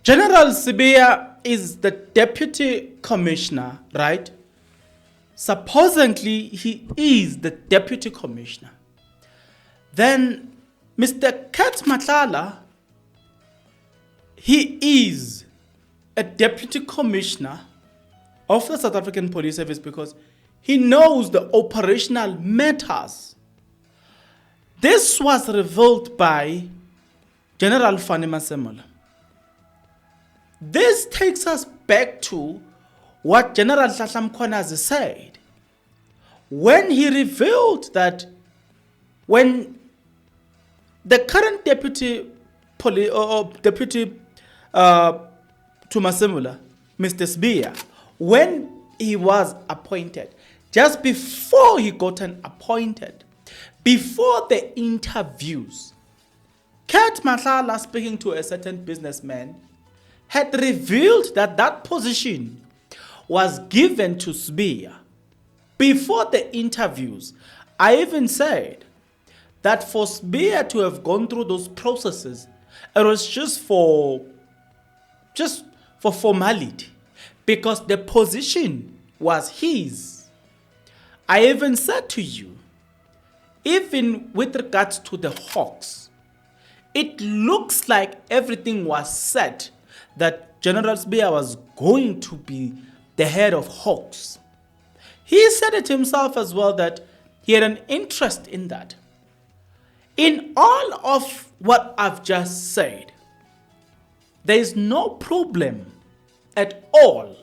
General Sibiya is the deputy commissioner, right? Supposedly, he is the deputy commissioner. Then Mr. Matlala, he is a deputy commissioner of the South African Police Service because he knows the operational matters. This was revealed by General Masemola. This takes us back to what General Khwanazi said when he revealed that when the current deputy to Masemola, Mr. Sibiya, when he was appointed, just before he got appointed, before the interviews, Matlala, speaking to a certain businessman, had revealed that that position was given to Sibiya. Before the interviews, I even said that for Sibiya to have gone through those processes, it was just for formality, because the position was his. I even said to you, even with regards to the Hawks, it looks like everything was set that General Sibiya was going to be the head of Hawks. He said it himself as well that he had an interest in that. In all of what I've just said, there is no problem at all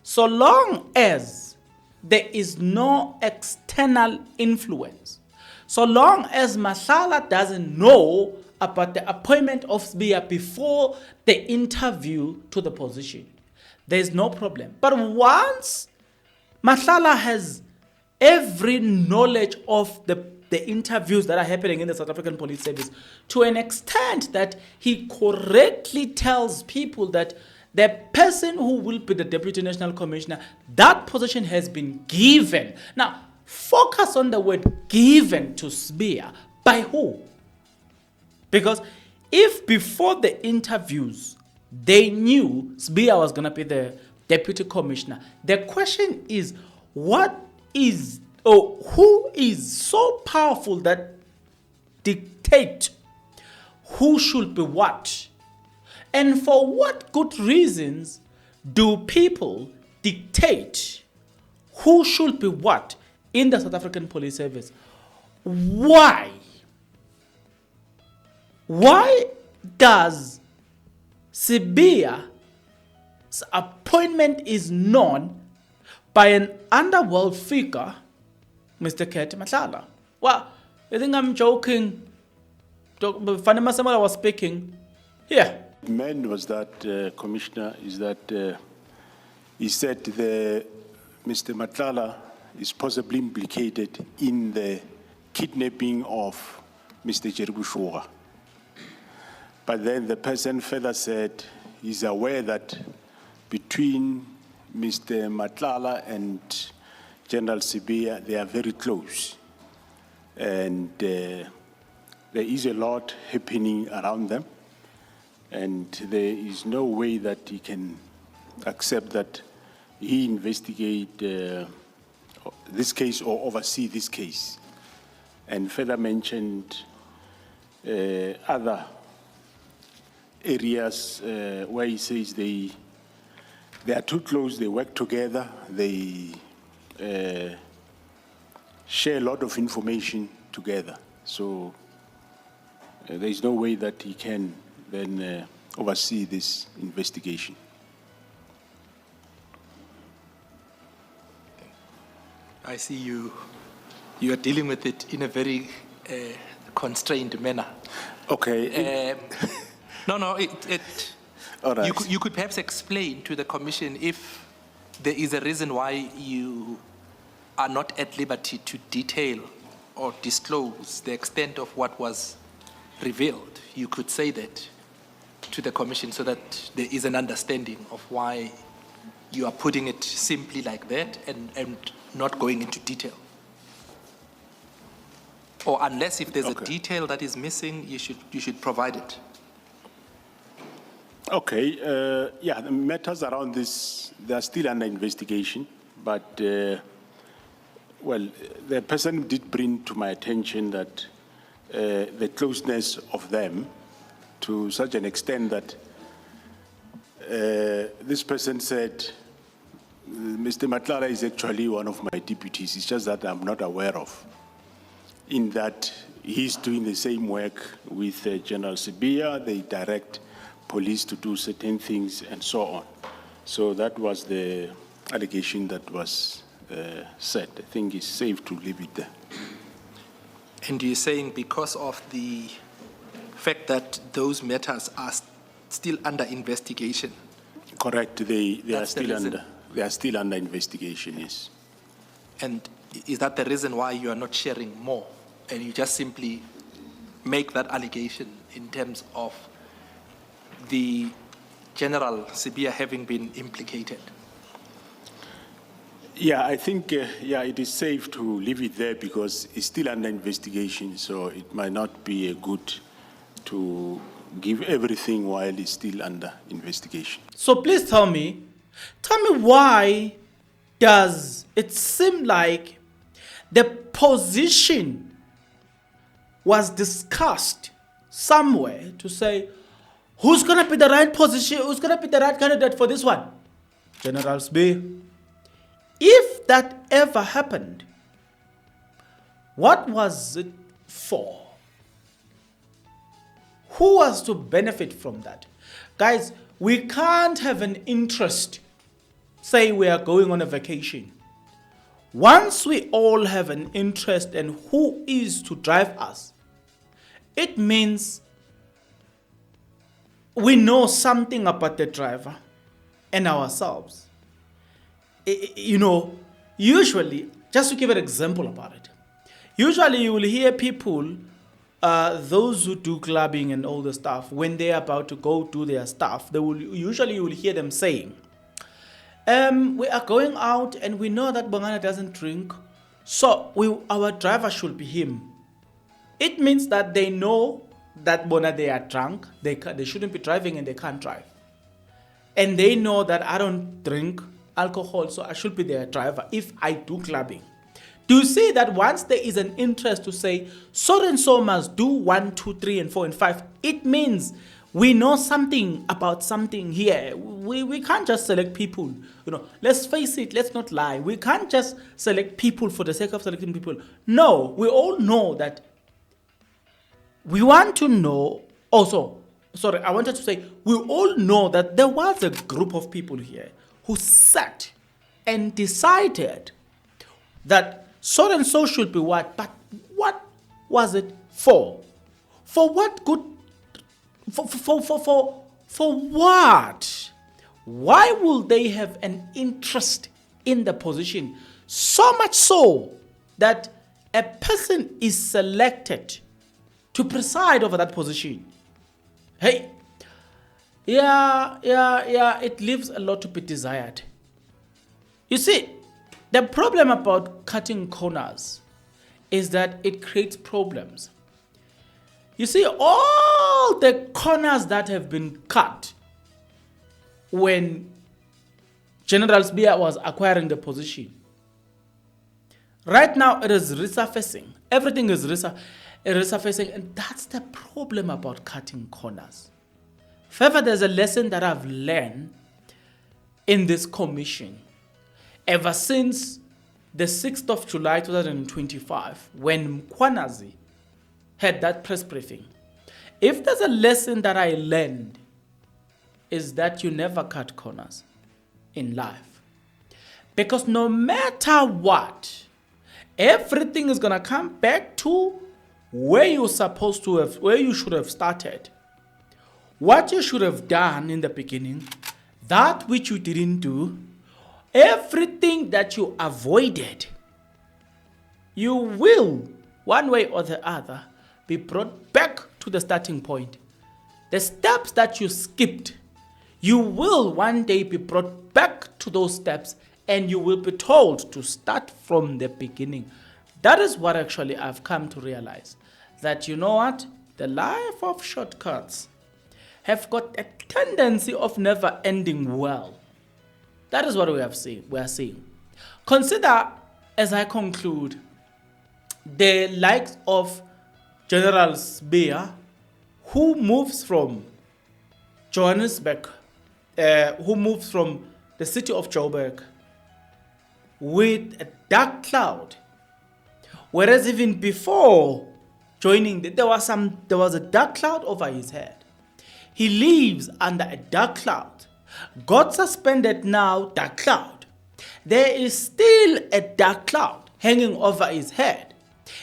so long as there is no external influence. So long as Matlala doesn't know about the appointment of Sibiya before the interview to the position, there is no problem. But once Matlala has every knowledge of the interviews that are happening in the South African Police Service, to an extent that he correctly tells people that the person who will be the Deputy National Commissioner, that position has been given. Now, focus on the word given to Sibiya. By who? Because if before the interviews they knew Sibiya was going to be the Deputy Commissioner, the question is, what is or who is so powerful that dictate who should be what? And for what good reasons do people dictate who should be what in the South African Police Service? Why? Why does Sibiya's appointment is known by an underworld figure, Mr. Matlala? Well, I think I'm joking. Masemola was speaking here. The man was that, Commissioner, is that he said Mr. Matlala is possibly implicated in the kidnapping of Mr. Jerubushoga. But then the person further said he's aware that between Mr. Matlala and General Sibiya, they are very close. And there is a lot happening around them. And there is no way that he can accept that he investigate this case or oversee this case. And further mentioned other areas where he says they are too close, they work together, they share a lot of information together. So there is no way that he can then oversee this investigation. I see you are dealing with it in a very constrained manner. Okay. No, All right. you could perhaps explain to the Commission if there is a reason why you are not at liberty to detail or disclose the extent of what was revealed. You could say that to the Commission so that there is an understanding of why you are putting it simply like that and not going into detail. Or unless if there's a detail that is missing, you should provide it. Okay, yeah, the matters around this, they are still under investigation, but, well, the person did bring to my attention that the closeness of them to such an extent that this person said, Mr. Matlala is actually one of my deputies, it's just that I'm not aware of, in that he's doing the same work with General Sibiya, they direct police to do certain things and so on. So that was the allegation that was said. I think it's safe to leave it there. And you're saying because of the fact that those matters are still under investigation? Correct. They are That's the still reason. under. They are still under investigation. Yes. And is that the reason why you are not sharing more? And you just simply make that allegation in terms of the General Sibiya having been implicated? Yeah, I think yeah, it is safe to leave it there because it's still under investigation. So it might not be good to give everything while it's still under investigation. So please tell me why does it seem like the position was discussed somewhere to say, who's going to be the right position, who's going to be the right candidate for this one? General Sibiya. If that ever happened, what was it for? Who was to benefit from that? Guys, we can't have an interest, say we are going on a vacation. Once we all have an interest in who is to drive us, it means we know something about the driver and ourselves. You know, usually, just to give an example about it, usually you will hear people, those who do clubbing and all the stuff, when they're about to go do their stuff, you will hear them saying, we are going out and we know that Bongana doesn't drink, so our driver should be him. It means that they know that they are drunk, they shouldn't be driving and they can't drive. And they know that I don't drink alcohol, so I should be their driver if I do clubbing. Do you see that once there is an interest to say, so and so must do 1, 2, 3, and 4, and 5, it means we know something about something here. We can't just select people. You know, let's face it, let's not lie. We can't just select people for the sake of selecting people. No, we all know that. We want to know also, I wanted to say, we all know that there was a group of people here who sat and decided that so and so should be what, but what was it for? For what good? For what? Why will they have an interest in the position? So much so that a person is selected to preside over that position. Hey, yeah, it leaves a lot to be desired. You see, the problem about cutting corners is that it creates problems. You see, all the corners that have been cut when General Sibiya was acquiring the position, right now it is resurfacing. Everything is resurfacing, and that's the problem about cutting corners. Further, there's a lesson that I've learned in this commission ever since the 6th of July 2025, when Mkhwanazi had that press briefing. If there's a lesson that I learned, is that you never cut corners in life. Because no matter what, everything is going to come back to where you should have started. What you should have done in the beginning, that which you didn't do, everything that you avoided, you will, one way or the other, be brought back to the starting point. The steps that you skipped, you will one day be brought back to those steps, and you will be told to start from the beginning. That is what actually I've come to realize. That you know what? The life of shortcuts have got a tendency of never ending well. That is what we are seeing. Consider, as I conclude, the likes of General Sibiya, who moves from Johannesburg, who moves from the city of Joburg with a dark cloud. Whereas even before joining, there was a dark cloud over his head. He lives under a dark cloud. Got suspended now, dark cloud. There is still a dark cloud hanging over his head.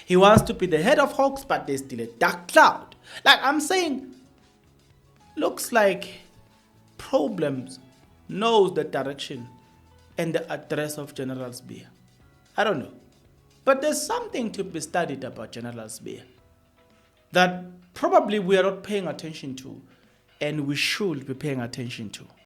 He wants to be the head of Hawks, but there's still a dark cloud. Like I'm saying, looks like problems knows the direction and the address of General Sibiya. I don't know. But there's something to be studied about General Sibiya that probably we are not paying attention to, and we should be paying attention to.